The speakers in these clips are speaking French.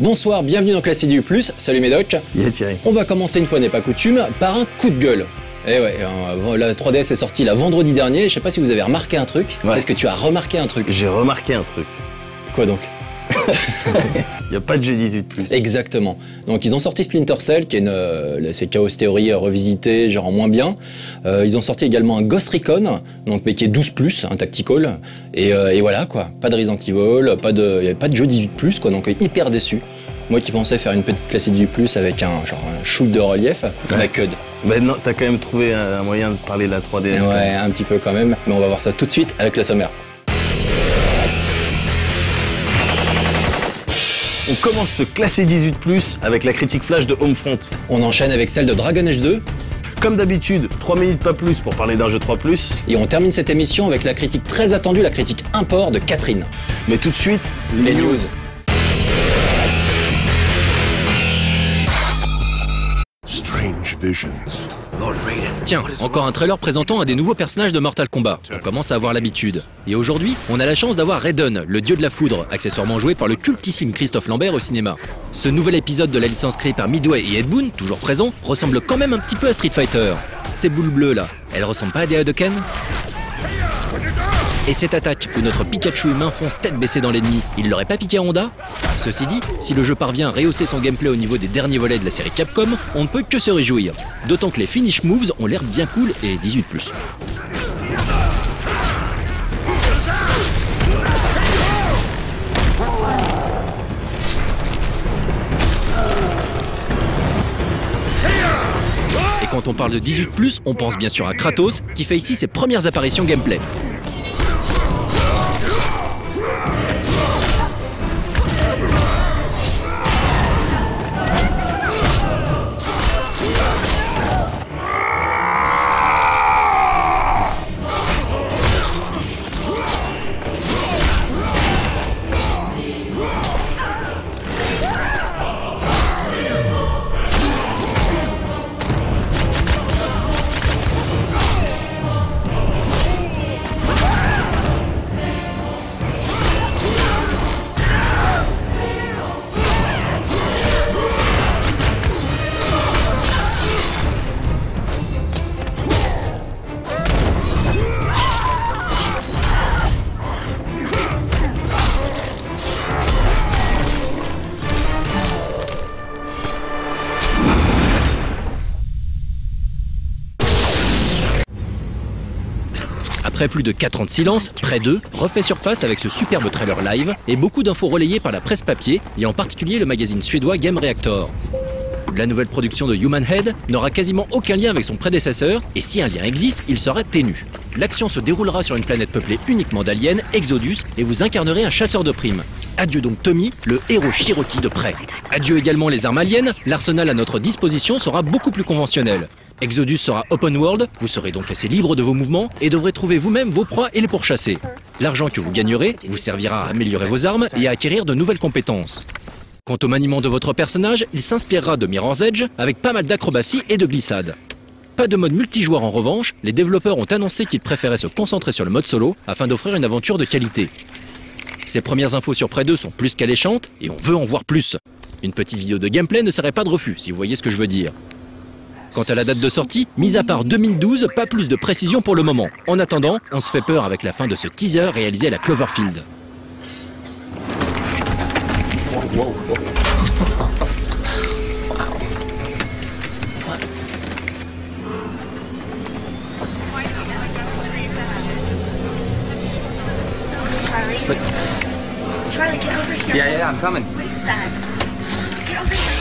Bonsoir, bienvenue dans Classique du Plus, salut Médoc. Yeah, Thierry. On va commencer une fois n'est pas coutume par un coup de gueule. Eh ouais, la 3DS est sortie là vendredi dernier, je sais pas si vous avez remarqué un truc. Ouais. Est-ce que tu as remarqué un truc? J'ai remarqué un truc. Quoi donc? Il n'y a pas de jeu 18+. Exactement. Donc ils ont sorti Splinter Cell, qui est c'est Chaos Theory revisité, genre en moins bien. Ils ont sorti également un Ghost Recon, donc mais qui est 12+, un tactical. Et voilà quoi, pas de Resident Evil, il n'y avait pas de jeu 18+, quoi, donc hyper déçu. Moi qui pensais faire une petite classique du plus avec un shoot de relief, la CUD. Ben non, t'as quand même trouvé un moyen de parler de la 3DS. Ouais, un petit peu quand même, mais on va voir ça tout de suite avec le sommaire. On commence ce classé 18+, avec la critique flash de Homefront. On enchaîne avec celle de Dragon Age 2. Comme d'habitude, 3 minutes pas plus pour parler d'un jeu 3+. Et on termine cette émission avec la critique très attendue, la critique import de Catherine. Mais tout de suite, Les news. Strange visions. Tiens, encore un trailer présentant un des nouveaux personnages de Mortal Kombat. On commence à avoir l'habitude. Et aujourd'hui, on a la chance d'avoir Raiden, le dieu de la foudre, accessoirement joué par le cultissime Christophe Lambert au cinéma. Ce nouvel épisode de la licence créée par Midway et Ed Boon, toujours présent, ressemble quand même un petit peu à Street Fighter. Ces boules bleues là, elles ressemblent pas à des Hadouken ? Et cette attaque où notre Pikachu humain fonce tête baissée dans l'ennemi, il l'aurait pas piqué à Honda? Ceci dit, si le jeu parvient à rehausser son gameplay au niveau des derniers volets de la série Capcom, on ne peut que se réjouir. D'autant que les finish moves ont l'air bien cool et 18+. Et quand on parle de 18+, on pense bien sûr à Kratos, qui fait ici ses premières apparitions gameplay. Après plus de 4 ans de silence, Prey 2 refait surface avec ce superbe trailer live et beaucoup d'infos relayées par la presse papier et en particulier le magazine suédois Game Reactor. La nouvelle production de Human Head n'aura quasiment aucun lien avec son prédécesseur et si un lien existe, il sera ténu. L'action se déroulera sur une planète peuplée uniquement d'aliens, Exodus, et vous incarnerez un chasseur de primes. Adieu donc Tommy, le héros Cherokee de Prey. Adieu également les armes aliens, l'arsenal à notre disposition sera beaucoup plus conventionnel. Exodus sera open world, vous serez donc assez libre de vos mouvements et devrez trouver vous-même vos proies et les pourchasser. L'argent que vous gagnerez vous servira à améliorer vos armes et à acquérir de nouvelles compétences. Quant au maniement de votre personnage, il s'inspirera de Mirror's Edge avec pas mal d'acrobatie et de glissade. Pas de mode multijoueur en revanche, les développeurs ont annoncé qu'ils préféraient se concentrer sur le mode solo afin d'offrir une aventure de qualité. Ces premières infos sur Prey 2 sont plus qu'alléchantes et on veut en voir plus. Une petite vidéo de gameplay ne serait pas de refus, si vous voyez ce que je veux dire. Quant à la date de sortie, mis à part 2012, pas plus de précision pour le moment. En attendant, on se fait peur avec la fin de ce teaser réalisé à la Cloverfield. Charlie, get over here. Yeah, I'm coming. What is that? Get over here.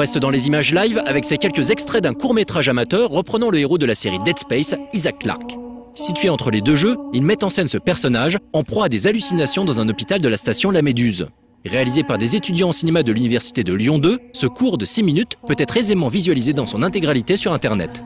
reste dans les images live avec ces quelques extraits d'un court-métrage amateur reprenant le héros de la série Dead Space, Isaac Clarke. Situé entre les deux jeux, il met en scène ce personnage en proie à des hallucinations dans un hôpital de la station La Méduse. Réalisé par des étudiants en cinéma de l'Université de Lyon 2, ce court de 6 minutes peut être aisément visualisé dans son intégralité sur Internet.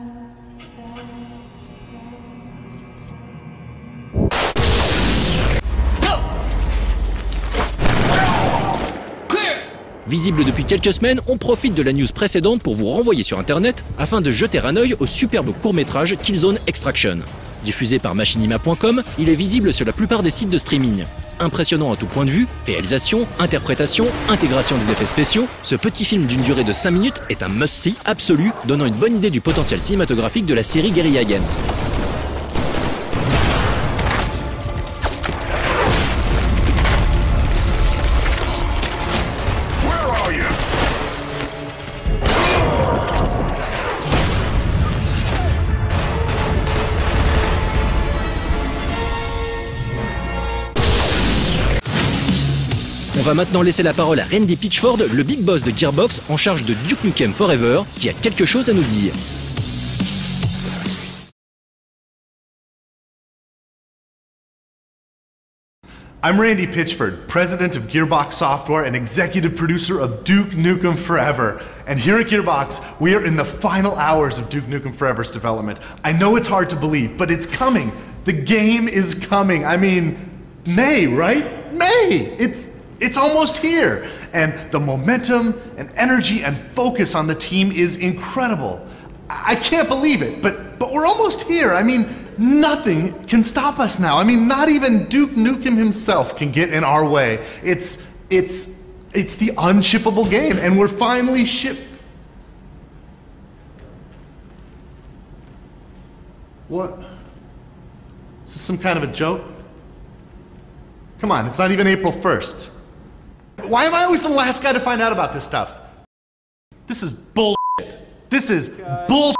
Visible depuis quelques semaines, on profite de la news précédente pour vous renvoyer sur Internet afin de jeter un œil au superbe court-métrage Killzone Extraction. Diffusé par machinima.com, il est visible sur la plupart des sites de streaming. Impressionnant à tout point de vue, réalisation, interprétation, intégration des effets spéciaux, ce petit film d'une durée de 5 minutes est un must-see absolu, donnant une bonne idée du potentiel cinématographique de la série Guerrilla Games. On va maintenant laisser la parole à Randy Pitchford, le big boss de Gearbox en charge de Duke Nukem Forever, qui a quelque chose à nous dire. I'm Randy Pitchford, president of Gearbox Software and executive producer of Duke Nukem Forever. And here at Gearbox, we are in the final hours of Duke Nukem Forever's development. I know it's hard to believe, but it's coming. The game is coming. I mean, May, right? May! It's almost here. And the momentum and energy and focus on the team is incredible. I can't believe it, but we're almost here. I mean, nothing can stop us now. I mean, not even Duke Nukem himself can get in our way. It's the unshippable game, and we're finally What? Is this some kind of a joke? Come on, it's not even April 1st. Why am I always the last guy to find out about this stuff? This is bullshit. This is bullshit.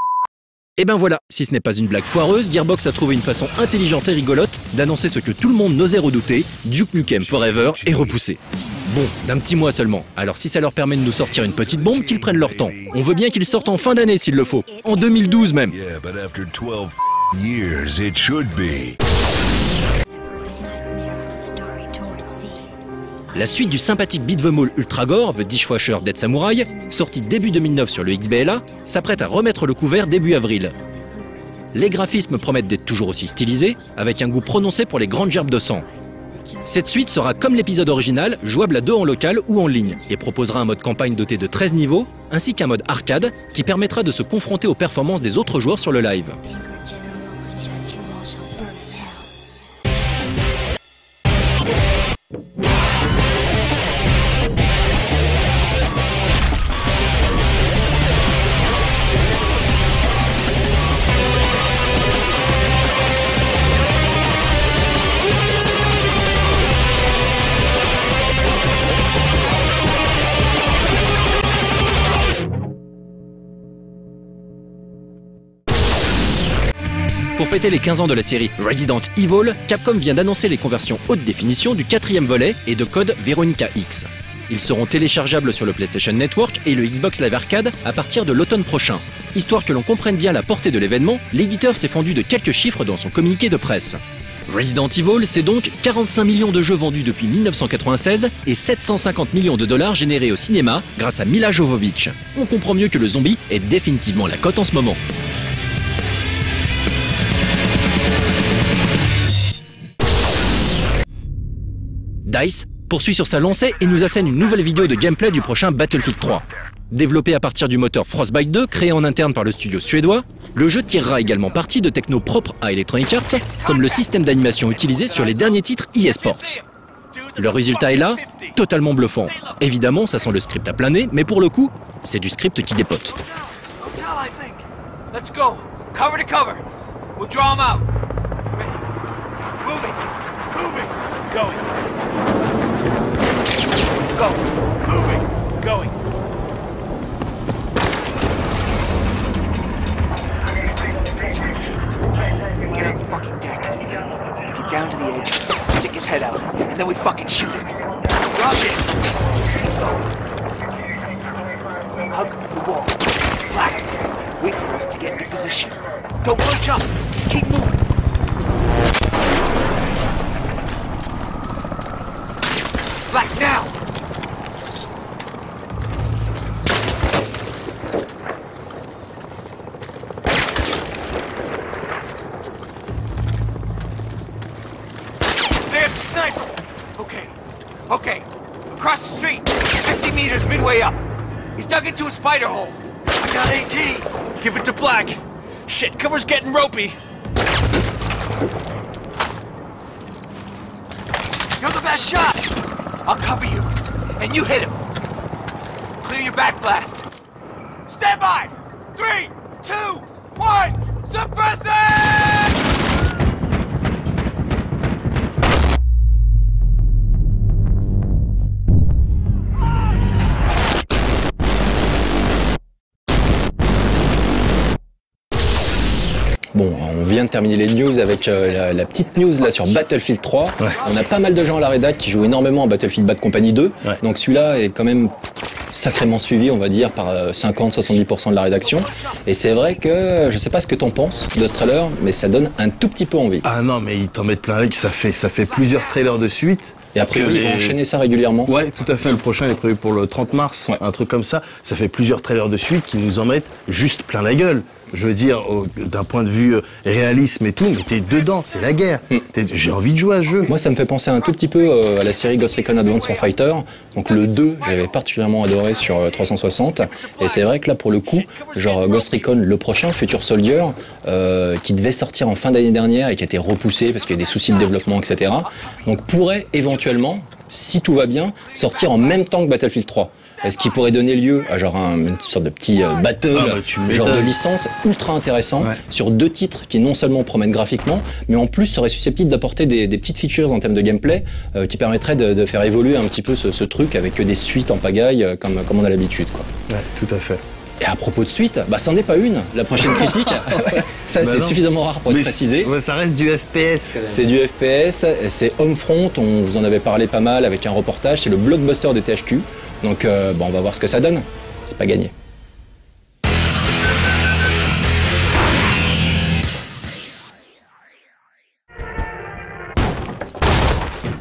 Et ben voilà, si ce n'est pas une blague foireuse, Gearbox a trouvé une façon intelligente et rigolote d'annoncer ce que tout le monde n'osait redouter, Duke Nukem Forever est repoussé. Bon, d'un petit mois seulement, alors si ça leur permet de nous sortir une petite bombe, qu'ils prennent leur temps. On veut bien qu'ils sortent en fin d'année s'il le faut, en 2012 même. Yeah, but after 12 years, it should be. La suite du sympathique beat'em all ultra gore, The Dishwasher Dead Samurai, sorti début 2009 sur le XBLA, s'apprête à remettre le couvert début avril. Les graphismes promettent d'être toujours aussi stylisés, avec un goût prononcé pour les grandes gerbes de sang. Cette suite sera comme l'épisode original, jouable à 2 en local ou en ligne, et proposera un mode campagne doté de 13 niveaux, ainsi qu'un mode arcade qui permettra de se confronter aux performances des autres joueurs sur le live. Pour fêter les 15 ans de la série Resident Evil, Capcom vient d'annoncer les conversions haute définition du 4e volet et de code Veronica X. Ils seront téléchargeables sur le PlayStation Network et le Xbox Live Arcade à partir de l'automne prochain. Histoire que l'on comprenne bien la portée de l'événement, l'éditeur s'est fendu de quelques chiffres dans son communiqué de presse. Resident Evil, c'est donc 45 millions de jeux vendus depuis 1996 et 750 millions de dollars générés au cinéma grâce à Mila Jovovich. On comprend mieux que le zombie est définitivement la cote en ce moment. DICE poursuit sur sa lancée et nous assène une nouvelle vidéo de gameplay du prochain Battlefield 3. Développé à partir du moteur Frostbite 2, créé en interne par le studio suédois, le jeu tirera également parti de techno propres à Electronic Arts, comme le système d'animation utilisé sur les derniers titres EA Sports. Le résultat est là, totalement bluffant. Évidemment, ça sent le script à plein nez, mais pour le coup, c'est du script qui dépote. Let's go. Cover to cover. We'll draw them out. Ready. Moving. Moving. Going. Go. Moving. Going. Get on the fucking deck. Get down to the edge. Stick his head out. And then we fucking shoot him. Rush it. Hug. to get into position. Don't bunch up. Keep moving. Black now. There's the sniper. Okay. Across the street. 50 meters midway up. He's dug into a spider hole. I got AT. Give it to Black. Shit, cover's getting ropey. You're the best shot. I'll cover you. And you hit him. Clear your back blast. Stand by. 3, 2, 1. Suppress it! Bon, on vient de terminer les news avec la petite news là sur Battlefield 3. Ouais. On a pas mal de gens à la rédac qui jouent énormément à Battlefield Bad Company 2. Ouais. Donc celui-là est quand même sacrément suivi, on va dire, par 50-70% de la rédaction. Et c'est vrai que, je sais pas ce que t'en penses de ce trailer, mais ça donne un tout petit peu envie. Ah non, mais ils t'en mettent plein la gueule, ça fait plusieurs trailers de suite. Et après, ils vont enchaîner ça régulièrement. Ouais, tout à fait. Le prochain est prévu pour le 30 mars, Ouais. un truc comme ça. Ça fait plusieurs trailers de suite qui nous en mettent juste plein la gueule. Je veux dire, d'un point de vue réalisme et tout, mais t'es dedans, c'est la guerre. J'ai envie de jouer à ce jeu. Moi, ça me fait penser un tout petit peu à la série Ghost Recon Advance Warfighter. Donc le 2, j'avais particulièrement adoré sur 360. Et c'est vrai que là, pour le coup, genre Ghost Recon, le prochain, Future Soldier, qui devait sortir en fin d'année dernière et qui a été repoussé parce qu'il y a des soucis de développement, etc. Donc pourrait éventuellement, si tout va bien, sortir en même temps que Battlefield 3. Ce qui pourrait donner lieu à genre une sorte de petit battle, tu genre de m'étonnes. licence ultra intéressant, Ouais. sur 2 titres qui non seulement promettent graphiquement, mais en plus seraient susceptibles d'apporter des petites features en termes de gameplay qui permettraient de faire évoluer un petit peu ce truc avec des suites en pagaille comme on a l'habitude, quoi. Ouais, tout à fait. Et à propos de suite, bah c'en est pas une, la prochaine critique. Ça, Bah c'est non. suffisamment rare pour être Mais précisé. ouais, ça reste du FPS quand même. C'est du FPS, c'est Homefront, on vous en avait parlé pas mal avec un reportage, c'est le blockbuster des THQ. Donc bon, on va voir ce que ça donne, c'est pas gagné.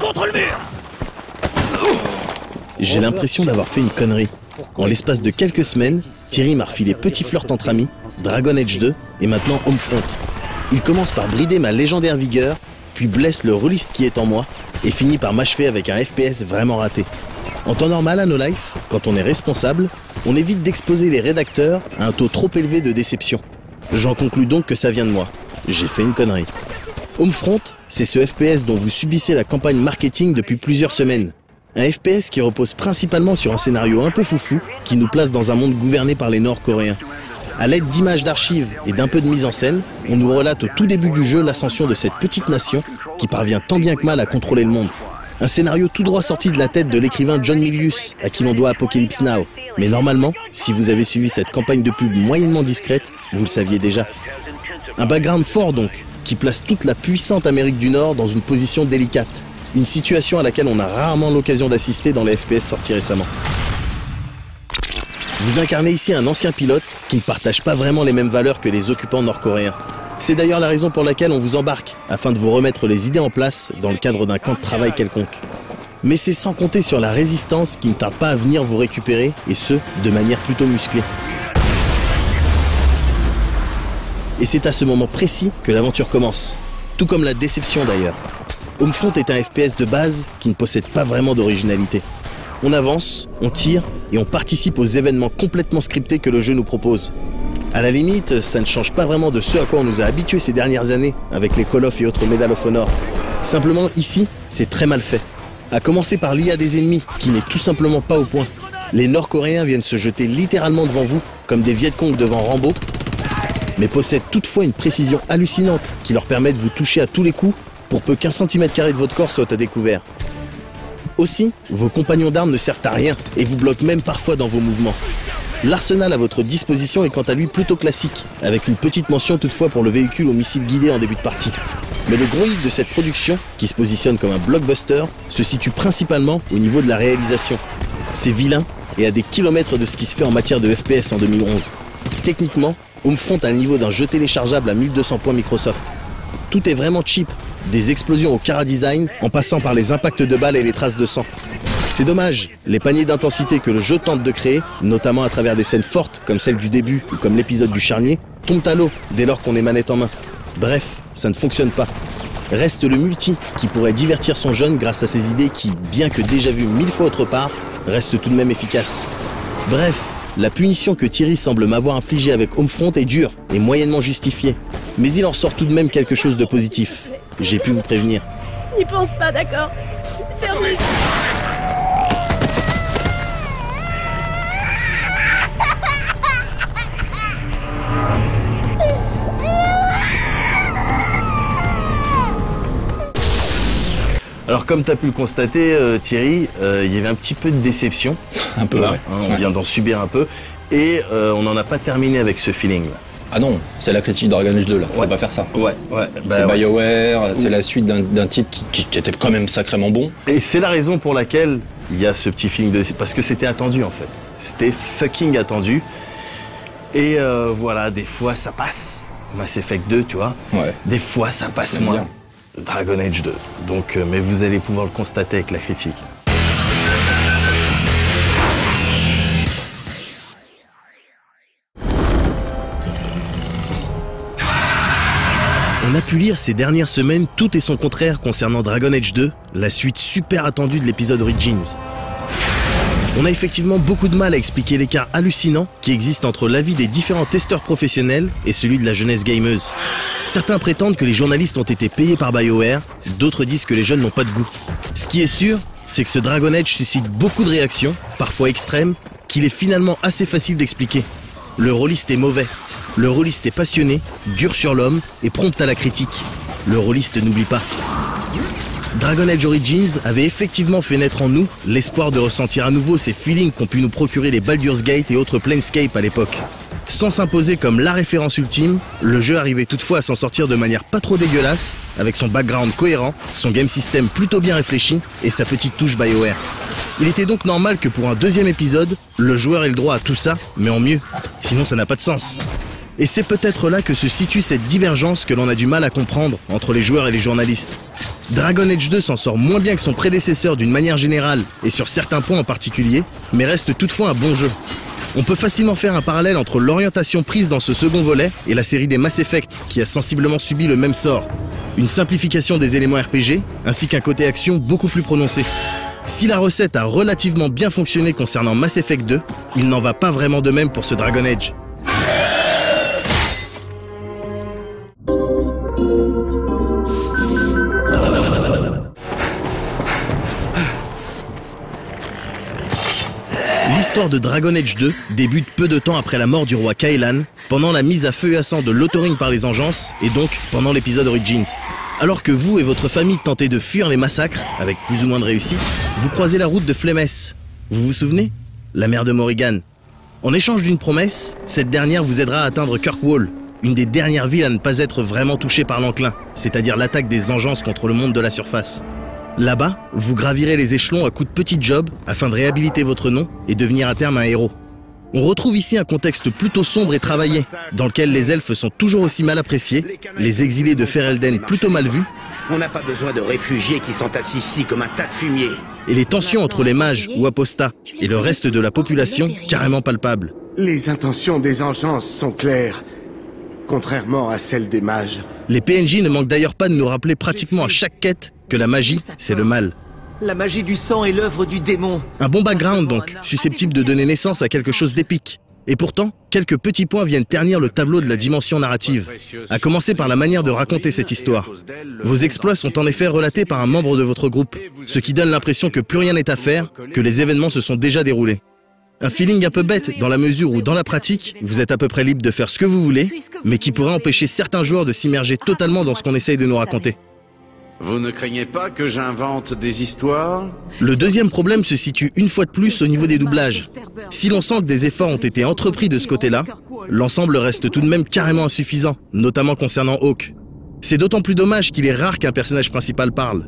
Contre le mur! J'ai l'impression d'avoir fait une connerie. En l'espace de quelques semaines, Thierry m'a refilé Petit Flirt entre amis, Dragon Age 2 et maintenant Homefront. Il commence par brider ma légendaire vigueur, puis blesse le rôliste qui est en moi et finit par m'achever avec un FPS vraiment raté. En temps normal à No Life, quand on est responsable, on évite d'exposer les rédacteurs à un taux trop élevé de déception. J'en conclus donc que ça vient de moi. J'ai fait une connerie. Homefront, c'est ce FPS dont vous subissez la campagne marketing depuis plusieurs semaines. Un FPS qui repose principalement sur un scénario un peu foufou qui nous place dans un monde gouverné par les Nord-Coréens. À l'aide d'images d'archives et d'un peu de mise en scène, on nous relate au tout début du jeu l'ascension de cette petite nation qui parvient tant bien que mal à contrôler le monde. Un scénario tout droit sorti de la tête de l'écrivain John Milius, à qui l'on doit Apocalypse Now. Mais normalement, si vous avez suivi cette campagne de pub moyennement discrète, vous le saviez déjà. Un background fort donc, qui place toute la puissante Amérique du Nord dans une position délicate. Une situation à laquelle on a rarement l'occasion d'assister dans les FPS sortis récemment. Vous incarnez ici un ancien pilote qui ne partage pas vraiment les mêmes valeurs que les occupants nord-coréens. C'est d'ailleurs la raison pour laquelle on vous embarque, afin de vous remettre les idées en place dans le cadre d'un camp de travail quelconque. Mais c'est sans compter sur la résistance qui ne tarde pas à venir vous récupérer, et ce, de manière plutôt musclée. Et c'est à ce moment précis que l'aventure commence, tout comme la déception d'ailleurs. Homefront est un FPS de base qui ne possède pas vraiment d'originalité. On avance, on tire et on participe aux événements complètement scriptés que le jeu nous propose. À la limite, ça ne change pas vraiment de ce à quoi on nous a habitués ces dernières années avec les Call of et autres Medal of Honor. Simplement ici, c'est très mal fait. À commencer par l'IA des ennemis qui n'est tout simplement pas au point. Les Nord-Coréens viennent se jeter littéralement devant vous comme des Vietcong devant Rambo, mais possèdent toutefois une précision hallucinante qui leur permet de vous toucher à tous les coups pour peu qu'un centimètre carré de votre corps soit à découvert. Aussi, vos compagnons d'armes ne servent à rien et vous bloquent même parfois dans vos mouvements. L'arsenal à votre disposition est quant à lui plutôt classique, avec une petite mention toutefois pour le véhicule au missile guidé en début de partie. Mais le gros hit de cette production, qui se positionne comme un blockbuster, se situe principalement au niveau de la réalisation. C'est vilain et à des kilomètres de ce qui se fait en matière de FPS en 2011. Techniquement, Homefront a le niveau d'un jeu téléchargeable à 1200 points Microsoft. Tout est vraiment cheap, des explosions au Cara Design en passant par les impacts de balles et les traces de sang. C'est dommage, les paniers d'intensité que le jeu tente de créer, notamment à travers des scènes fortes comme celle du début ou comme l'épisode du charnier, tombent à l'eau dès lors qu'on est manette en main. Bref, ça ne fonctionne pas. Reste le multi qui pourrait divertir son jeune grâce à ses idées qui, bien que déjà vues 1000 fois autre part, restent tout de même efficaces. Bref, la punition que Thierry semble m'avoir infligée avec Homefront est dure et moyennement justifiée. Mais il en sort tout de même quelque chose de positif. J'ai pu vous prévenir. N'y pense pas, d'accord? Ferme les yeux. Alors comme tu as pu le constater Thierry, il y avait un petit peu de déception. Un peu, là, ouais. On vient d'en subir un peu. Et on n'en a pas terminé avec ce feeling là. Ah non, c'est la critique Dragon Age 2 là, on va pas faire ça. Ouais. C'est BioWare, c'est la suite d'un titre qui était quand même sacrément bon. Et c'est la raison pour laquelle il y a ce petit feeling de... Parce que c'était attendu en fait. C'était fucking attendu. Et voilà, des fois ça passe. Mass Effect 2, tu vois. Ouais. Des fois ça passe C'est moins. bien. Dragon Age 2. Donc, mais vous allez pouvoir le constater avec la critique. On a pu lire ces dernières semaines tout et son contraire concernant Dragon Age 2, la suite super attendue de l'épisode Origins. On a effectivement beaucoup de mal à expliquer l'écart hallucinant qui existe entre l'avis des différents testeurs professionnels et celui de la jeunesse gameuse. Certains prétendent que les journalistes ont été payés par BioWare, d'autres disent que les jeunes n'ont pas de goût. Ce qui est sûr, c'est que ce Dragon Age suscite beaucoup de réactions, parfois extrêmes, qu'il est finalement assez facile d'expliquer. Le rôliste est mauvais, le rôliste est passionné, dur sur l'homme et prompt à la critique. Le rôliste n'oublie pas. Dragon Age Origins avait effectivement fait naître en nous l'espoir de ressentir à nouveau ces feelings qu'ont pu nous procurer les Baldur's Gate et autres Planescape à l'époque. Sans s'imposer comme la référence ultime, le jeu arrivait toutefois à s'en sortir de manière pas trop dégueulasse, avec son background cohérent, son game system plutôt bien réfléchi et sa petite touche BioWare. Il était donc normal que pour un deuxième épisode, le joueur ait le droit à tout ça, mais en mieux. Sinon ça n'a pas de sens. Et c'est peut-être là que se situe cette divergence que l'on a du mal à comprendre entre les joueurs et les journalistes. Dragon Age 2 s'en sort moins bien que son prédécesseur d'une manière générale et sur certains points en particulier, mais reste toutefois un bon jeu. On peut facilement faire un parallèle entre l'orientation prise dans ce second volet et la série des Mass Effect qui a sensiblement subi le même sort. Une simplification des éléments RPG ainsi qu'un côté action beaucoup plus prononcé. Si la recette a relativement bien fonctionné concernant Mass Effect 2, il n'en va pas vraiment de même pour ce Dragon Age. L'histoire de Dragon Age 2 débute peu de temps après la mort du roi Kailan, pendant la mise à feu et à sang de Lothering par les Engeances, et donc pendant l'épisode Origins. Alors que vous et votre famille tentez de fuir les massacres, avec plus ou moins de réussite, vous croisez la route de Flemeth. Vous vous souvenez? La mère de Morrigan. En échange d'une promesse, cette dernière vous aidera à atteindre Kirkwall, une des dernières villes à ne pas être vraiment touchée par l'enclin, c'est-à-dire l'attaque des Engeances contre le monde de la surface. Là-bas, vous gravirez les échelons à coups de petits jobs afin de réhabiliter votre nom et devenir à terme un héros. On retrouve ici un contexte plutôt sombre et travaillé, dans lequel les elfes sont toujours aussi mal appréciés, les exilés de Ferelden plutôt mal vus, on n'a pas besoin de réfugiés qui sont assis ici comme un tas de fumier. Et les tensions entre les mages ou apostats et le reste de la population carrément palpables. Les intentions des Engeances sont claires, contrairement à celles des mages. Les PNJ ne manquent d'ailleurs pas de nous rappeler pratiquement à chaque quête que la magie, c'est le mal. La magie du sang est l'œuvre du démon. Un bon background donc, susceptible de donner naissance à quelque chose d'épique. Et pourtant, quelques petits points viennent ternir le tableau de la dimension narrative, à commencer par la manière de raconter cette histoire. Vos exploits sont en effet relatés par un membre de votre groupe, ce qui donne l'impression que plus rien n'est à faire, que les événements se sont déjà déroulés. Un feeling un peu bête dans la mesure où, dans la pratique, vous êtes à peu près libre de faire ce que vous voulez, mais qui pourrait empêcher certains joueurs de s'immerger totalement dans ce qu'on essaye de nous raconter. Vous ne craignez pas que j'invente des histoires? Le deuxième problème se situe une fois de plus au niveau des doublages. Si l'on sent que des efforts ont été entrepris de ce côté-là, l'ensemble reste tout de même carrément insuffisant, notamment concernant Hawke. C'est d'autant plus dommage qu'il est rare qu'un personnage principal parle.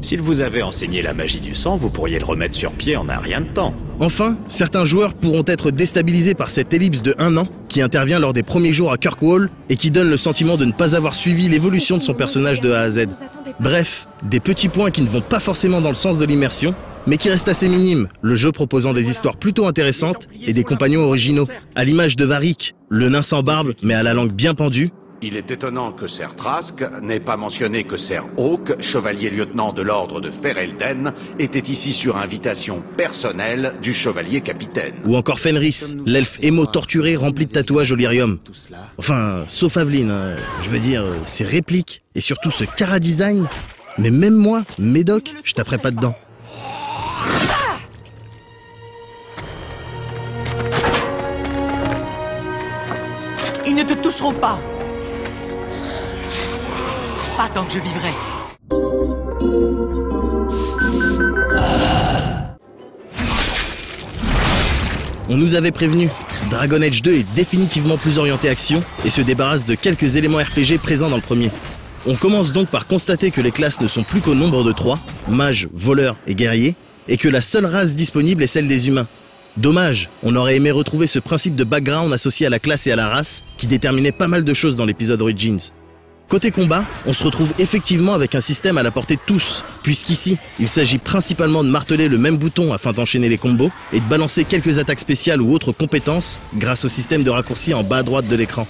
S'il vous avait enseigné la magie du sang, vous pourriez le remettre sur pied en un rien de temps. Enfin, certains joueurs pourront être déstabilisés par cette ellipse de 1 an qui intervient lors des premiers jours à Kirkwall et qui donne le sentiment de ne pas avoir suivi l'évolution de son personnage de A à Z. Bref, des petits points qui ne vont pas forcément dans le sens de l'immersion, mais qui restent assez minimes, le jeu proposant des histoires plutôt intéressantes et des compagnons originaux, à l'image de Varric, le nain sans barbe mais à la langue bien pendue. Il est étonnant que Ser Trask n'ait pas mentionné que Ser Hawk, chevalier-lieutenant de l'ordre de Ferelden, était ici sur invitation personnelle du chevalier-capitaine. Ou encore Fenris, l'elfe émo torturé rempli de tatouages au lyrium. Enfin, sauf Aveline, je veux dire, ses répliques et surtout ce chara-design. Mais même moi, Médoc, je taperais pas dedans. Ils ne te toucheront pas. Pas tant que je vivrai. On nous avait prévenu, Dragon Age 2 est définitivement plus orienté action et se débarrasse de quelques éléments RPG présents dans le premier. On commence donc par constater que les classes ne sont plus qu'au nombre de 3, mages, voleurs et guerriers, et que la seule race disponible est celle des humains. Dommage, on aurait aimé retrouver ce principe de background associé à la classe et à la race qui déterminait pas mal de choses dans l'épisode Origins. Côté combat, on se retrouve effectivement avec un système à la portée de tous, puisqu'ici, il s'agit principalement de marteler le même bouton afin d'enchaîner les combos et de balancer quelques attaques spéciales ou autres compétences grâce au système de raccourci en bas à droite de l'écran.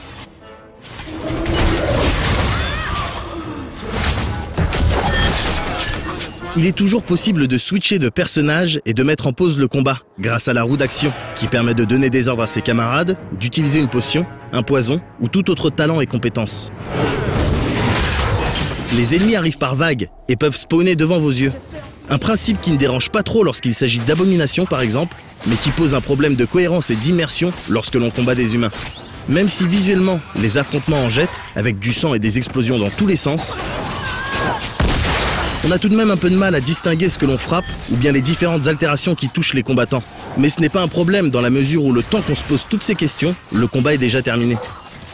Il est toujours possible de switcher de personnage et de mettre en pause le combat grâce à la roue d'action qui permet de donner des ordres à ses camarades, d'utiliser une potion, un poison ou tout autre talent et compétence. Les ennemis arrivent par vagues et peuvent spawner devant vos yeux. Un principe qui ne dérange pas trop lorsqu'il s'agit d'abominations par exemple, mais qui pose un problème de cohérence et d'immersion lorsque l'on combat des humains. Même si visuellement les affrontements en jettent, avec du sang et des explosions dans tous les sens, on a tout de même un peu de mal à distinguer ce que l'on frappe ou bien les différentes altérations qui touchent les combattants. Mais ce n'est pas un problème dans la mesure où le temps qu'on se pose toutes ces questions, le combat est déjà terminé.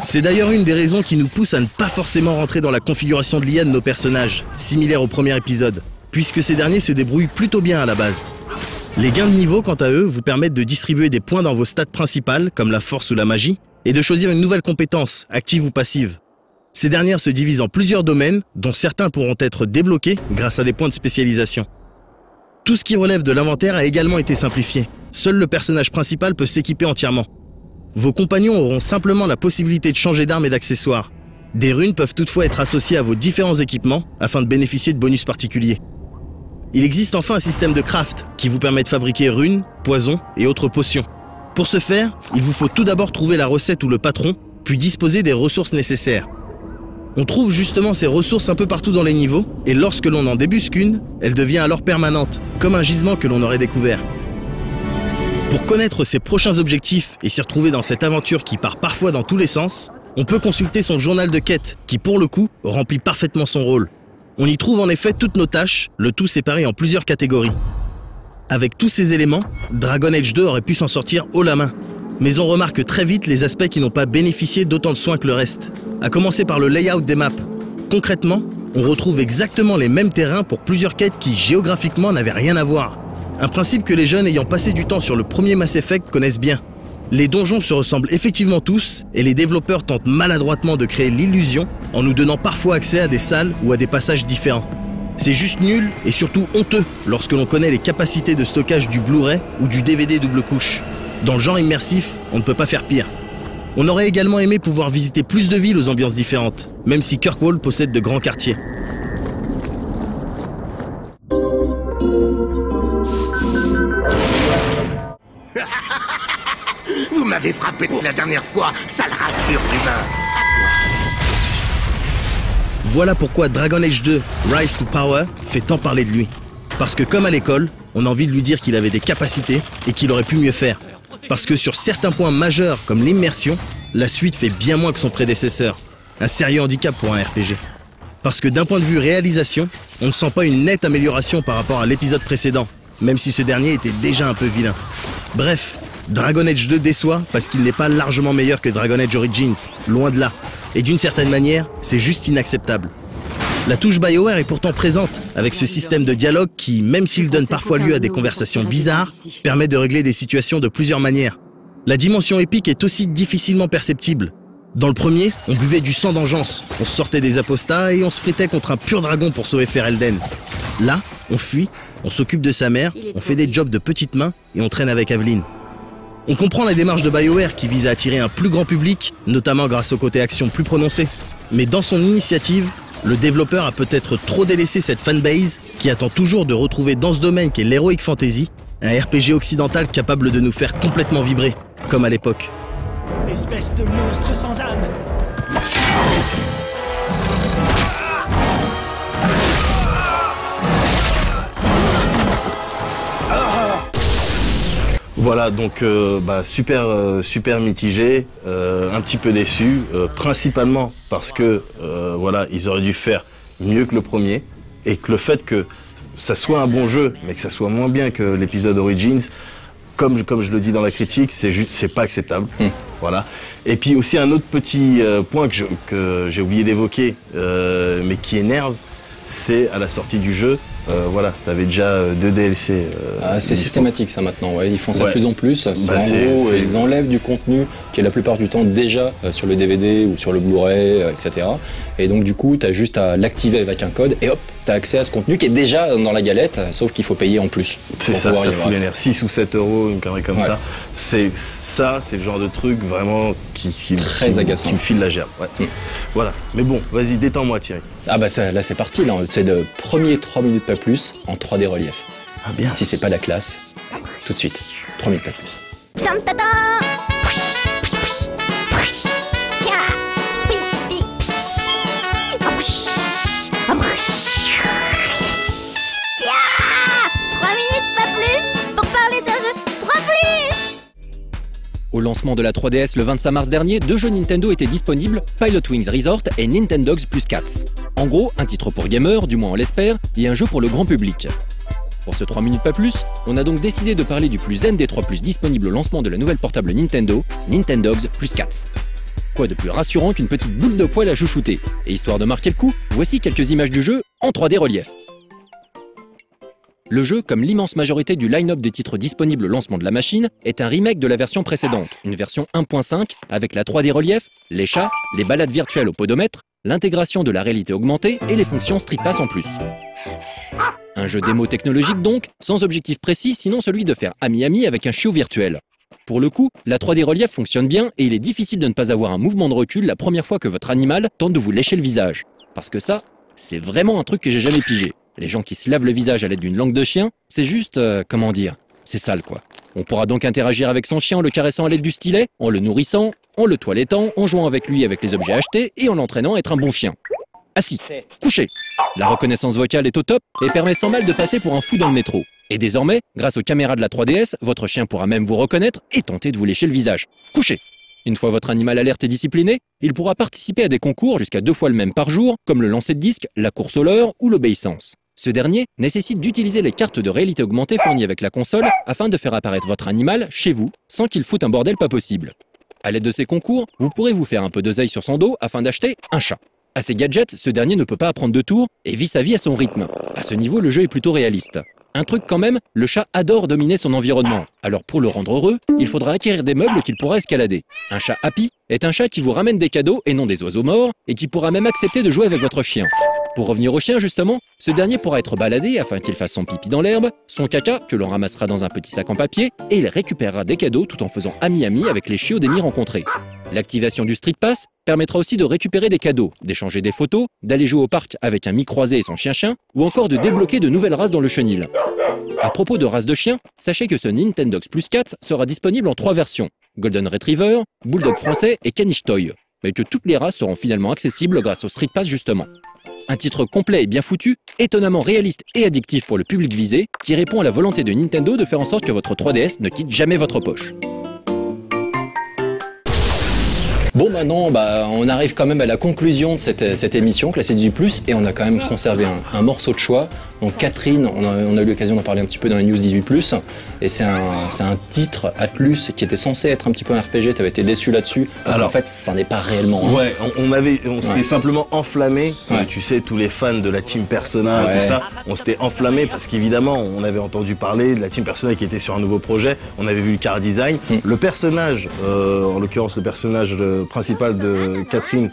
C'est d'ailleurs une des raisons qui nous pousse à ne pas forcément rentrer dans la configuration de l'IA de nos personnages, similaire au premier épisode, puisque ces derniers se débrouillent plutôt bien à la base. Les gains de niveau, quant à eux, vous permettent de distribuer des points dans vos stats principales, comme la force ou la magie, et de choisir une nouvelle compétence, active ou passive. Ces dernières se divisent en plusieurs domaines, dont certains pourront être débloqués grâce à des points de spécialisation. Tout ce qui relève de l'inventaire a également été simplifié. Seul le personnage principal peut s'équiper entièrement. Vos compagnons auront simplement la possibilité de changer d'armes et d'accessoires. Des runes peuvent toutefois être associées à vos différents équipements afin de bénéficier de bonus particuliers. Il existe enfin un système de craft qui vous permet de fabriquer runes, poisons et autres potions. Pour ce faire, il vous faut tout d'abord trouver la recette ou le patron, puis disposer des ressources nécessaires. On trouve justement ces ressources un peu partout dans les niveaux, et lorsque l'on en débusque une, elle devient alors permanente, comme un gisement que l'on aurait découvert. Pour connaître ses prochains objectifs et s'y retrouver dans cette aventure qui part parfois dans tous les sens, on peut consulter son journal de quête, qui pour le coup, remplit parfaitement son rôle. On y trouve en effet toutes nos tâches, le tout séparé en plusieurs catégories. Avec tous ces éléments, Dragon Age 2 aurait pu s'en sortir haut la main. Mais on remarque très vite les aspects qui n'ont pas bénéficié d'autant de soin que le reste, à commencer par le layout des maps. Concrètement, on retrouve exactement les mêmes terrains pour plusieurs quêtes qui géographiquement n'avaient rien à voir. Un principe que les jeunes ayant passé du temps sur le premier Mass Effect connaissent bien. Les donjons se ressemblent effectivement tous et les développeurs tentent maladroitement de créer l'illusion en nous donnant parfois accès à des salles ou à des passages différents. C'est juste nul et surtout honteux lorsque l'on connaît les capacités de stockage du Blu-ray ou du DVD double couche. Dans le genre immersif, on ne peut pas faire pire. On aurait également aimé pouvoir visiter plus de villes aux ambiances différentes, même si Kirkwall possède de grands quartiers. Vous m'avez frappé pour la dernière fois, sale raclure d'humain. Voilà pourquoi Dragon Age 2 Rise to Power fait tant parler de lui. Parce que comme à l'école, on a envie de lui dire qu'il avait des capacités et qu'il aurait pu mieux faire. Parce que sur certains points majeurs comme l'immersion, la suite fait bien moins que son prédécesseur. Un sérieux handicap pour un RPG. Parce que d'un point de vue réalisation, on ne sent pas une nette amélioration par rapport à l'épisode précédent, même si ce dernier était déjà un peu vilain. Bref, Dragon Age 2 déçoit parce qu'il n'est pas largement meilleur que Dragon Age Origins, loin de là. Et d'une certaine manière, c'est juste inacceptable. La touche BioWare est pourtant présente, avec ce système de dialogue qui, même s'il donne parfois lieu à des conversations bizarres, permet de régler des situations de plusieurs manières. La dimension épique est aussi difficilement perceptible. Dans le premier, on buvait du sang d'engeance, on sortait des apostats et on se fritait contre un pur dragon pour sauver Ferelden. Là, on fuit, on s'occupe de sa mère, on fait des jobs de petites mains et on traîne avec Aveline. On comprend la démarche de BioWare qui vise à attirer un plus grand public, notamment grâce au côté action plus prononcé. Mais dans son initiative, le développeur a peut-être trop délaissé cette fanbase qui attend toujours de retrouver dans ce domaine qu'est l'heroic fantasy, un RPG occidental capable de nous faire complètement vibrer, comme à l'époque. Espèce de monstre sans âme! Voilà, donc super mitigé, un petit peu déçu, principalement parce que voilà, ils auraient dû faire mieux que le premier et que le fait que ça soit un bon jeu, mais que ça soit moins bien que l'épisode Origins, comme je le dis dans la critique, c'est pas acceptable. Voilà. Et puis aussi un autre petit point que j'ai oublié d'évoquer, mais qui énerve, c'est à la sortie du jeu. Voilà, t'avais déjà 2 DLC. C'est systématique ça maintenant, ouais. Ils font ça de plus en plus. Bah, en gros, ils enlèvent du contenu qui est la plupart du temps déjà sur le DVD ou sur le Blu-ray, etc. Et donc du coup, t'as juste à l'activer avec un code et hop, t'as accès à ce contenu qui est déjà dans la galette, sauf qu'il faut payer en plus. C'est ça, ça fout les nerfs. 6 ou 7 €, une connerie comme ça. C'est le genre de truc vraiment qui très agaçant. Qui me file la gerbe. Ouais. Voilà. Mais bon, vas-y, détends-moi Thierry. Ah bah là c'est parti, là. C'est le premier 3 minutes pas plus en 3D relief. Ah bien. Si c'est pas la classe, tout de suite, 3 minutes pas plus. Au lancement de la 3DS le 25 mars dernier, 2 jeux Nintendo étaient disponibles, Pilot Wings Resort et Nintendogs plus Cats. En gros, un titre pour gamers, du moins on l'espère, et un jeu pour le grand public. Pour ce 3 minutes pas plus, on a donc décidé de parler du plus zen des 3 plus disponibles au lancement de la nouvelle portable Nintendo, Nintendogs plus Cats. Quoi de plus rassurant qu'une petite boule de poil à chouchouter? Et histoire de marquer le coup, voici quelques images du jeu en 3D relief. Le jeu, comme l'immense majorité du line-up des titres disponibles au lancement de la machine, est un remake de la version précédente, une version 1.5 avec la 3D relief, les chats, les balades virtuelles au podomètre, l'intégration de la réalité augmentée et les fonctions Street Pass en plus. Un jeu démo technologique donc, sans objectif précis sinon celui de faire ami-ami avec un chiot virtuel. Pour le coup, la 3D relief fonctionne bien et il est difficile de ne pas avoir un mouvement de recul la première fois que votre animal tente de vous lécher le visage. Parce que ça, c'est vraiment un truc que j'ai jamais pigé. Les gens qui se lavent le visage à l'aide d'une langue de chien, c'est juste, comment dire, c'est sale quoi. On pourra donc interagir avec son chien en le caressant à l'aide du stylet, en le nourrissant, en le toilettant, en jouant avec lui avec les objets achetés et en l'entraînant à être un bon chien. Assis, couché. La reconnaissance vocale est au top et permet sans mal de passer pour un fou dans le métro. Et désormais, grâce aux caméras de la 3DS, votre chien pourra même vous reconnaître et tenter de vous lécher le visage. Couché. Une fois votre animal alerte et discipliné, il pourra participer à des concours jusqu'à 2 fois le même par jour, comme le lancer de disque, la course au leurre ou l'obéissance. Ce dernier nécessite d'utiliser les cartes de réalité augmentée fournies avec la console afin de faire apparaître votre animal chez vous, sans qu'il foute un bordel pas possible. À l'aide de ces concours, vous pourrez vous faire un peu d'oseille sur son dos afin d'acheter un chat. À ses gadgets, ce dernier ne peut pas apprendre de tours et vit sa vie à son rythme. À ce niveau, le jeu est plutôt réaliste. Un truc quand même, le chat adore dominer son environnement. Alors pour le rendre heureux, il faudra acquérir des meubles qu'il pourra escalader. Un chat happy est un chat qui vous ramène des cadeaux et non des oiseaux morts, et qui pourra même accepter de jouer avec votre chien. Pour revenir au chien justement, ce dernier pourra être baladé afin qu'il fasse son pipi dans l'herbe, son caca que l'on ramassera dans un petit sac en papier, et il récupérera des cadeaux tout en faisant ami-ami avec les chiots d'amis rencontrés. L'activation du Street Pass permettra aussi de récupérer des cadeaux, d'échanger des photos, d'aller jouer au parc avec un mi-croisé et son chien-chien, ou encore de débloquer de nouvelles races dans le chenil. À propos de races de chiens, sachez que ce Nintendogs plus Cats sera disponible en 3 versions, Golden Retriever, Bulldog français et Caniche Toy, mais que toutes les races seront finalement accessibles grâce au Street Pass justement. Un titre complet et bien foutu, étonnamment réaliste et addictif pour le public visé, qui répond à la volonté de Nintendo de faire en sorte que votre 3DS ne quitte jamais votre poche. Bon maintenant, on arrive quand même à la conclusion de cette émission, classée 18+, et on a quand même conservé un morceau de choix. Donc Catherine, on a eu l'occasion d'en parler un petit peu dans les news 18+, et c'est un titre Atlus qui était censé être un petit peu un RPG. Tu avais été déçu là-dessus, parce qu'en fait, ça n'est pas réellement. Ouais, on s'était simplement enflammé. Tu sais, tous les fans de la team Persona, tout ça, on s'était enflammé parce qu'évidemment, on avait entendu parler de la team Persona qui était sur un nouveau projet. On avait vu le car design. Le personnage, en l'occurrence le personnage principal de Catherine,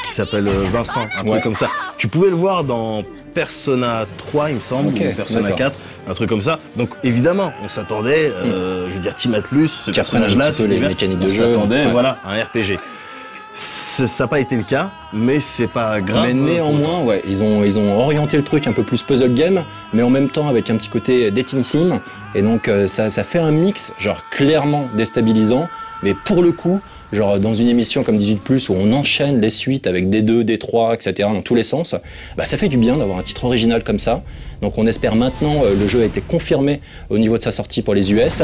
qui s'appelle Vincent, un truc comme ça. Tu pouvais le voir dans Persona 3, il me semble, ou Persona 4, un truc comme ça. Donc évidemment, on s'attendait, je veux dire, Team Atlus, ce personnage-là, on s'attendait, voilà, à un RPG. Ça n'a pas été le cas, mais c'est pas grave. Mais néanmoins, ouais, ils ont orienté le truc un peu plus puzzle game, mais en même temps avec un petit côté dating sim. Et donc ça fait un mix, genre clairement déstabilisant, mais pour le coup, genre dans une émission comme 18+, où on enchaîne les suites avec D2, D3, etc. dans tous les sens, bah ça fait du bien d'avoir un titre original comme ça. Donc on espère maintenant, le jeu a été confirmé au niveau de sa sortie pour les US.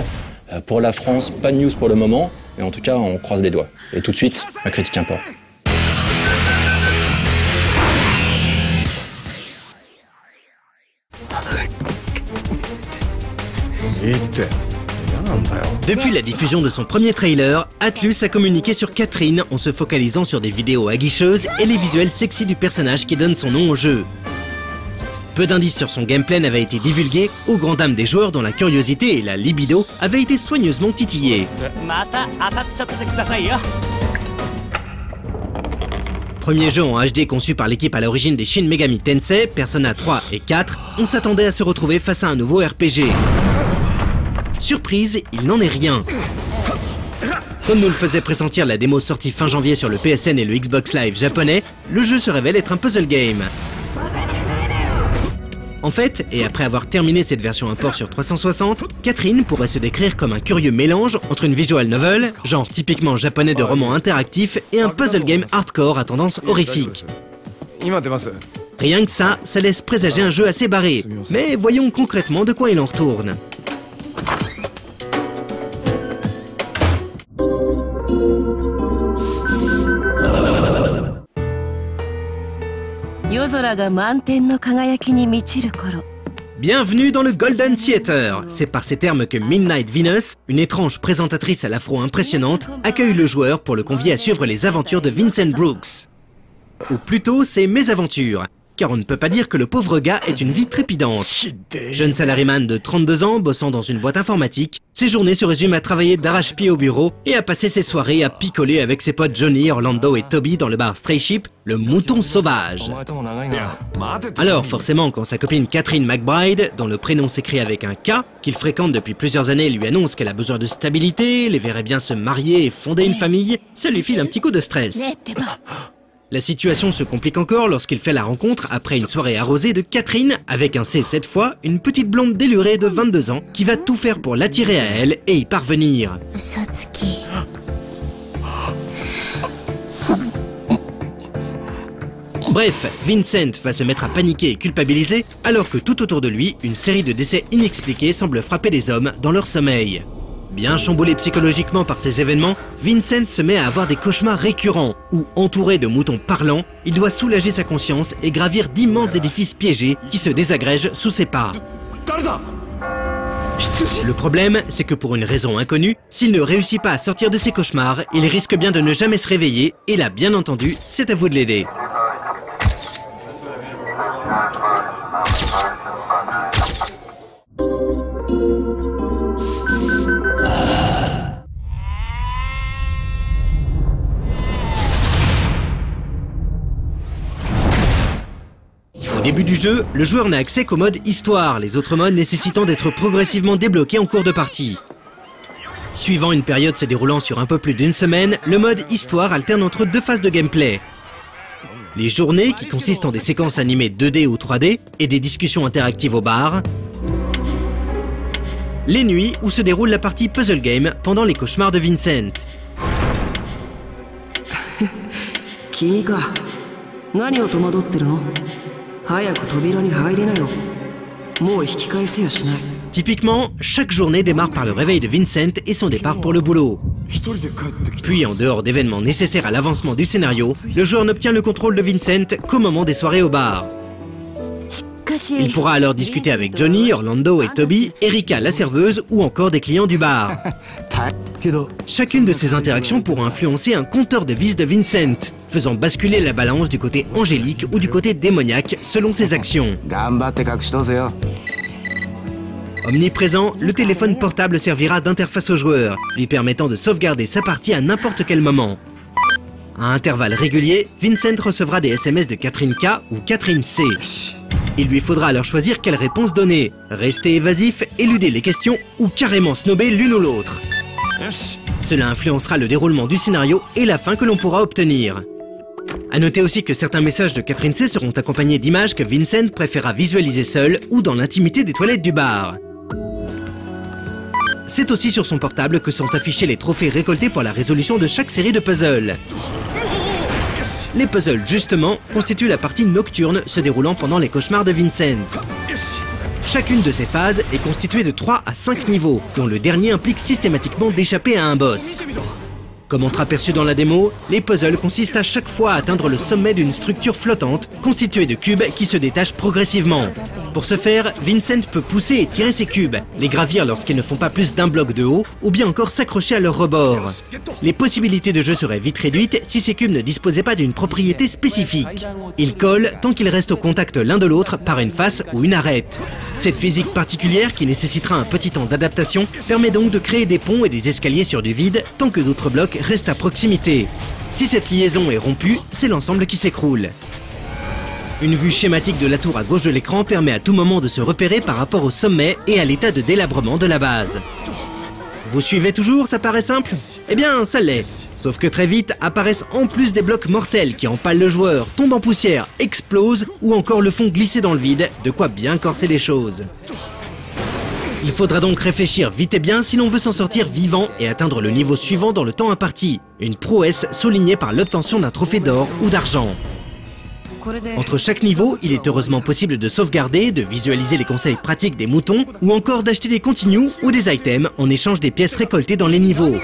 Pour la France, pas de news pour le moment, mais en tout cas on croise les doigts. Et tout de suite, la critique import. Depuis la diffusion de son premier trailer, Atlus a communiqué sur Catherine en se focalisant sur des vidéos aguicheuses et les visuels sexy du personnage qui donne son nom au jeu. Peu d'indices sur son gameplay n'avaient été divulgués, aux grandes dames des joueurs dont la curiosité et la libido avaient été soigneusement titillées. Premier jeu en HD conçu par l'équipe à l'origine des Shin Megami Tensei, Persona 3 et 4, on s'attendait à se retrouver face à un nouveau RPG. Surprise, il n'en est rien. Comme nous le faisait pressentir la démo sortie fin janvier sur le PSN et le Xbox Live japonais, le jeu se révèle être un puzzle game. En fait, et après avoir terminé cette version import sur 360, Catherine pourrait se décrire comme un curieux mélange entre une visual novel, genre typiquement japonais de roman interactif, et un puzzle game hardcore à tendance horrifique. Rien que ça laisse présager un jeu assez barré. Mais voyons concrètement de quoi il en retourne. Bienvenue dans le Golden Theater. C'est par ces termes que Midnight Venus, une étrange présentatrice à l'afro impressionnante, accueille le joueur pour le convier à suivre les aventures de Vincent Brooks. Ou plutôt, ses mésaventures. Car on ne peut pas dire que le pauvre gars ait une vie trépidante. Jeune salariman de 32 ans, bossant dans une boîte informatique, ses journées se résument à travailler d'arrache-pied au bureau et à passer ses soirées à picoler avec ses potes Johnny, Orlando et Toby dans le bar Stray Ship, le mouton sauvage. Alors forcément, quand sa copine Catherine McBride, dont le prénom s'écrit avec un K, qu'il fréquente depuis plusieurs années, lui annonce qu'elle a besoin de stabilité, les verrait bien se marier et fonder une famille, ça lui file un petit coup de stress. La situation se complique encore lorsqu'il fait la rencontre après une soirée arrosée de Catherine, avec un C cette fois, une petite blonde délurée de 22 ans qui va tout faire pour l'attirer à elle et y parvenir. Bref, Vincent va se mettre à paniquer et culpabiliser, alors que tout autour de lui, une série de décès inexpliqués semble frapper les hommes dans leur sommeil. Bien chamboulé psychologiquement par ces événements, Vincent se met à avoir des cauchemars récurrents, où, entouré de moutons parlants, il doit soulager sa conscience et gravir d'immenses édifices piégés qui se désagrègent sous ses pas. Le problème, c'est que pour une raison inconnue, s'il ne réussit pas à sortir de ses cauchemars, il risque bien de ne jamais se réveiller, et là, bien entendu, c'est à vous de l'aider. Au début du jeu, le joueur n'a accès qu'au mode Histoire, les autres modes nécessitant d'être progressivement débloqués en cours de partie. Suivant une période se déroulant sur un peu plus d'une semaine, le mode Histoire alterne entre deux phases de gameplay. Les journées, qui consistent en des séquences animées 2D ou 3D, et des discussions interactives au bar. Les nuits, où se déroule la partie puzzle game pendant les cauchemars de Vincent. Typiquement, chaque journée démarre par le réveil de Vincent et son départ pour le boulot. Puis, en dehors d'événements nécessaires à l'avancement du scénario, le joueur n'obtient le contrôle de Vincent qu'au moment des soirées au bar. Il pourra alors discuter avec Johnny, Orlando et Toby, Erika la serveuse ou encore des clients du bar. Chacune de ces interactions pourra influencer un compteur de vices de Vincent, faisant basculer la balance du côté angélique ou du côté démoniaque selon ses actions. Omniprésent, le téléphone portable servira d'interface au joueur, lui permettant de sauvegarder sa partie à n'importe quel moment. À intervalles réguliers, Vincent recevra des SMS de Catherine K ou Catherine C. Il lui faudra alors choisir quelle réponse donner, rester évasif, éluder les questions ou carrément snober l'une ou l'autre. Cela influencera le déroulement du scénario et la fin que l'on pourra obtenir. A noter aussi que certains messages de Catherine C seront accompagnés d'images que Vincent préférera visualiser seul ou dans l'intimité des toilettes du bar. C'est aussi sur son portable que sont affichés les trophées récoltés pour la résolution de chaque série de puzzles. Les puzzles, justement, constituent la partie nocturne se déroulant pendant les cauchemars de Vincent. Chacune de ces phases est constituée de 3 à 5 niveaux, dont le dernier implique systématiquement d'échapper à un boss. Comme entreaperçu dans la démo, les puzzles consistent à chaque fois à atteindre le sommet d'une structure flottante constituée de cubes qui se détachent progressivement. Pour ce faire, Vincent peut pousser et tirer ces cubes, les gravir lorsqu'ils ne font pas plus d'un bloc de haut, ou bien encore s'accrocher à leur rebord. Les possibilités de jeu seraient vite réduites si ces cubes ne disposaient pas d'une propriété spécifique. Ils collent tant qu'ils restent au contact l'un de l'autre par une face ou une arête. Cette physique particulière, qui nécessitera un petit temps d'adaptation, permet donc de créer des ponts et des escaliers sur du vide tant que d'autres blocs restent à proximité. Si cette liaison est rompue, c'est l'ensemble qui s'écroule. Une vue schématique de la tour à gauche de l'écran permet à tout moment de se repérer par rapport au sommet et à l'état de délabrement de la base. Vous suivez toujours, ça paraît simple? Eh bien, ça l'est. Sauf que très vite apparaissent en plus des blocs mortels qui empalent le joueur, tombent en poussière, explosent ou encore le font glisser dans le vide, de quoi bien corser les choses. Il faudra donc réfléchir vite et bien si l'on veut s'en sortir vivant et atteindre le niveau suivant dans le temps imparti. Une prouesse soulignée par l'obtention d'un trophée d'or ou d'argent. Entre chaque niveau, il est heureusement possible de sauvegarder, de visualiser les conseils pratiques des moutons ou encore d'acheter des continues ou des items en échange des pièces récoltées dans les niveaux.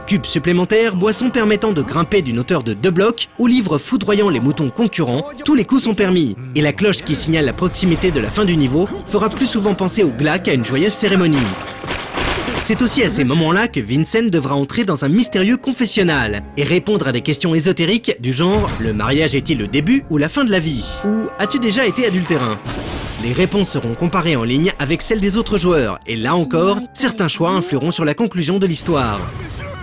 Cubes supplémentaires, boissons permettant de grimper d'une hauteur de 2 blocs ou livres foudroyant les moutons concurrents, tous les coups sont permis. Et la cloche qui signale la proximité de la fin du niveau fera plus souvent penser au glas qu'à une joyeuse cérémonie. C'est aussi à ces moments-là que Vincent devra entrer dans un mystérieux confessionnal et répondre à des questions ésotériques du genre « Le mariage est-il le début ou la fin de la vie ?» ou « As-tu déjà été adultérin ?» Les réponses seront comparées en ligne avec celles des autres joueurs et là encore, certains choix influeront sur la conclusion de l'histoire.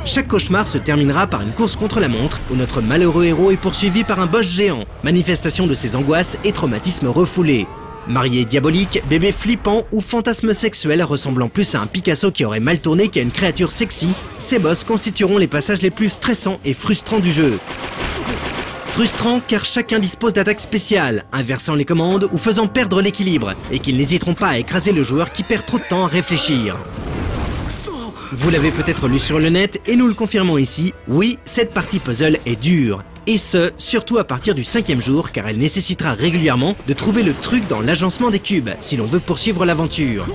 Chaque cauchemar se terminera par une course contre la montre où notre malheureux héros est poursuivi par un boss géant, manifestation de ses angoisses et traumatismes refoulés. Marié diabolique, bébé flippant ou fantasme sexuel ressemblant plus à un Picasso qui aurait mal tourné qu'à une créature sexy, ces boss constitueront les passages les plus stressants et frustrants du jeu. Frustrant car chacun dispose d'attaques spéciales, inversant les commandes ou faisant perdre l'équilibre, et qu'ils n'hésiteront pas à écraser le joueur qui perd trop de temps à réfléchir. Vous l'avez peut-être lu sur le net et nous le confirmons ici, oui, cette partie puzzle est dure. Et ce, surtout à partir du 5e jour, car elle nécessitera régulièrement de trouver le truc dans l'agencement des cubes, si l'on veut poursuivre l'aventure.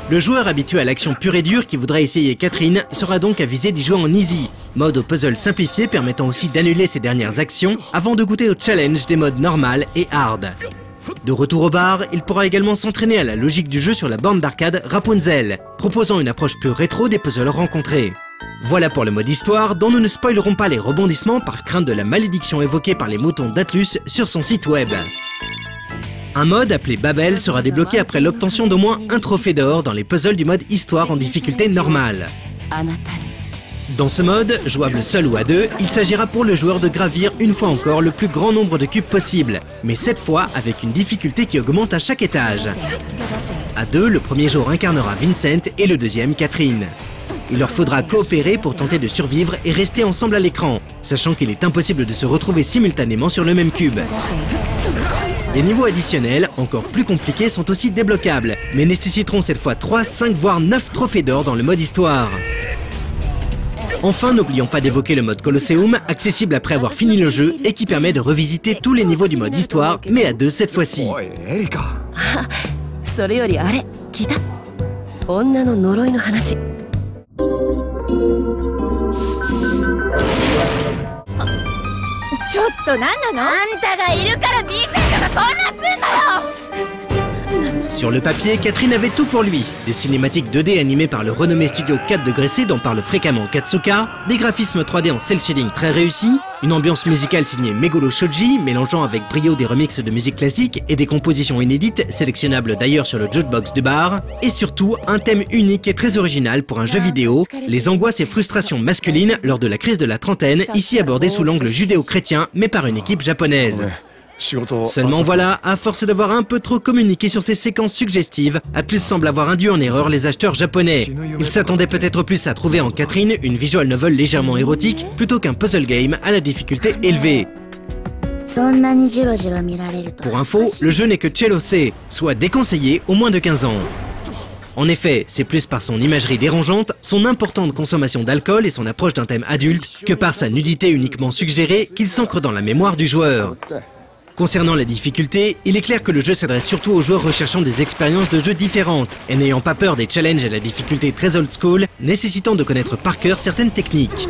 Le joueur habitué à l'action pure et dure qui voudrait essayer Catherine sera donc avisé d'y jouer en easy, mode au puzzle simplifié permettant aussi d'annuler ses dernières actions avant de goûter au challenge des modes normal et hard. De retour au bar, il pourra également s'entraîner à la logique du jeu sur la borne d'arcade Rapunzel, proposant une approche plus rétro des puzzles rencontrés. Voilà pour le mode histoire, dont nous ne spoilerons pas les rebondissements par crainte de la malédiction évoquée par les moutons d'Atlus sur son site web. Un mode appelé Babel sera débloqué après l'obtention d'au moins un trophée d'or dans les puzzles du mode histoire en difficulté normale. Dans ce mode, jouable seul ou à deux, il s'agira pour le joueur de gravir une fois encore le plus grand nombre de cubes possible, mais cette fois avec une difficulté qui augmente à chaque étage. À deux, le premier joueur incarnera Vincent et le deuxième Catherine. Il leur faudra coopérer pour tenter de survivre et rester ensemble à l'écran, sachant qu'il est impossible de se retrouver simultanément sur le même cube. Des niveaux additionnels, encore plus compliqués, sont aussi débloquables, mais nécessiteront cette fois 3, 5 voire 9 trophées d'or dans le mode histoire. Enfin, n'oublions pas d'évoquer le mode Colosseum, accessible après avoir fini le jeu et qui permet de revisiter tous les niveaux du mode histoire, mais à deux cette fois-ci. Sur le papier, Catherine avait tout pour lui. Des cinématiques 2D animées par le renommé studio 4 degrés C dont parle fréquemment Katsuka, des graphismes 3D en cel shading très réussis, une ambiance musicale signée Meguro Shoji, mélangeant avec brio des remixes de musique classique et des compositions inédites, sélectionnables d'ailleurs sur le jukebox du bar, et surtout un thème unique et très original pour un jeu vidéo, les angoisses et frustrations masculines lors de la crise de la trentaine, ici abordées sous l'angle judéo-chrétien, mais par une équipe japonaise. Seulement voilà, à force d'avoir un peu trop communiqué sur ces séquences suggestives, Atlus semble avoir induit en erreur les acheteurs japonais. Ils s'attendaient peut-être plus à trouver en Catherine une visual novel légèrement érotique plutôt qu'un puzzle game à la difficulté élevée. Pour info, le jeu n'est que Cello C, soit déconseillé aux moins de 15 ans. En effet, c'est plus par son imagerie dérangeante, son importante consommation d'alcool et son approche d'un thème adulte que par sa nudité uniquement suggérée qu'il s'ancre dans la mémoire du joueur. Concernant la difficulté, il est clair que le jeu s'adresse surtout aux joueurs recherchant des expériences de jeu différentes et n'ayant pas peur des challenges à la difficulté très old school, nécessitant de connaître par cœur certaines techniques.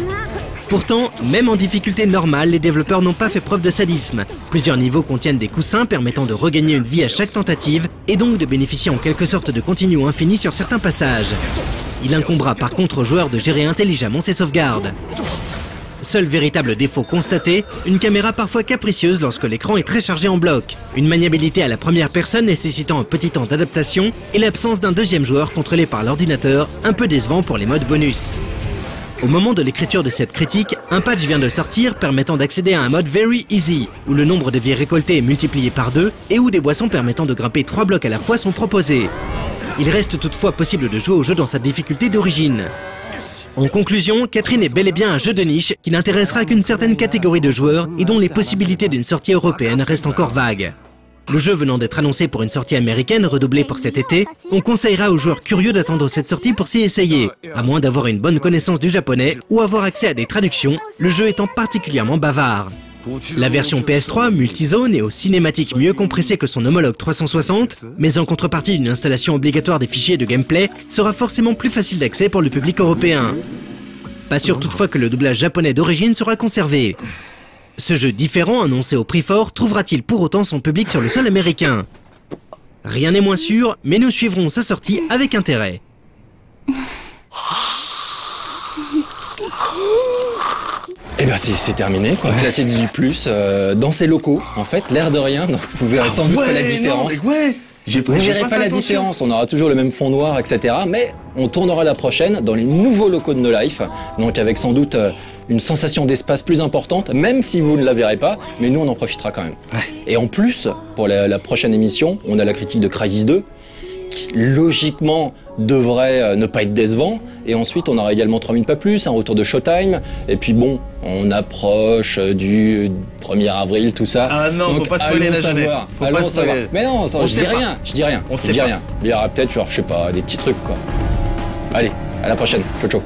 Pourtant, même en difficulté normale, les développeurs n'ont pas fait preuve de sadisme. Plusieurs niveaux contiennent des coussins permettant de regagner une vie à chaque tentative et donc de bénéficier en quelque sorte de continu infini sur certains passages. Il incombera par contre aux joueurs de gérer intelligemment ses sauvegardes. Seul véritable défaut constaté, une caméra parfois capricieuse lorsque l'écran est très chargé en bloc, une maniabilité à la première personne nécessitant un petit temps d'adaptation et l'absence d'un deuxième joueur contrôlé par l'ordinateur, un peu décevant pour les modes bonus. Au moment de l'écriture de cette critique, un patch vient de sortir permettant d'accéder à un mode Very Easy, où le nombre de vies récoltées est multiplié par 2 et où des boissons permettant de grimper 3 blocs à la fois sont proposées. Il reste toutefois possible de jouer au jeu dans sa difficulté d'origine. En conclusion, Catherine est bel et bien un jeu de niche qui n'intéressera qu'une certaine catégorie de joueurs et dont les possibilités d'une sortie européenne restent encore vagues. Le jeu venant d'être annoncé pour une sortie américaine redoublée pour cet été, on conseillera aux joueurs curieux d'attendre cette sortie pour s'y essayer, à moins d'avoir une bonne connaissance du japonais ou avoir accès à des traductions, le jeu étant particulièrement bavard. La version PS3, multizone et aux cinématiques mieux compressées que son homologue 360, mais en contrepartie d'une installation obligatoire des fichiers de gameplay, sera forcément plus facile d'accès pour le public européen. Pas sûr toutefois que le doublage japonais d'origine sera conservé. Ce jeu différent, annoncé au prix fort, trouvera-t-il pour autant son public sur le sol américain? Rien n'est moins sûr, mais nous suivrons sa sortie avec intérêt. Eh bien c'est terminé, quoi. Classé 18+, dans ces locaux, en fait, l'air de rien, donc vous verrez sans doute pas la différence. Vous ne verrez pas la différence, on aura toujours le même fond noir, etc. Mais on tournera la prochaine dans les nouveaux locaux de No Life, donc avec sans doute une sensation d'espace plus importante, même si vous ne la verrez pas, mais nous on en profitera quand même. Ouais. Et en plus, pour la prochaine émission, on a la critique de Crysis 2, qui logiquement devrait ne pas être décevant, et ensuite on aura également 3 minutes pas plus, un retour de Showtime, et puis bon, on approche du 1er avril, tout ça. Ah non, donc, faut pas spoiler la jeunesse. Faut pas spoiler. Mais non, je dis rien. Il y aura peut-être, genre, je sais pas, des petits trucs, quoi. Allez, à la prochaine. Ciao, ciao.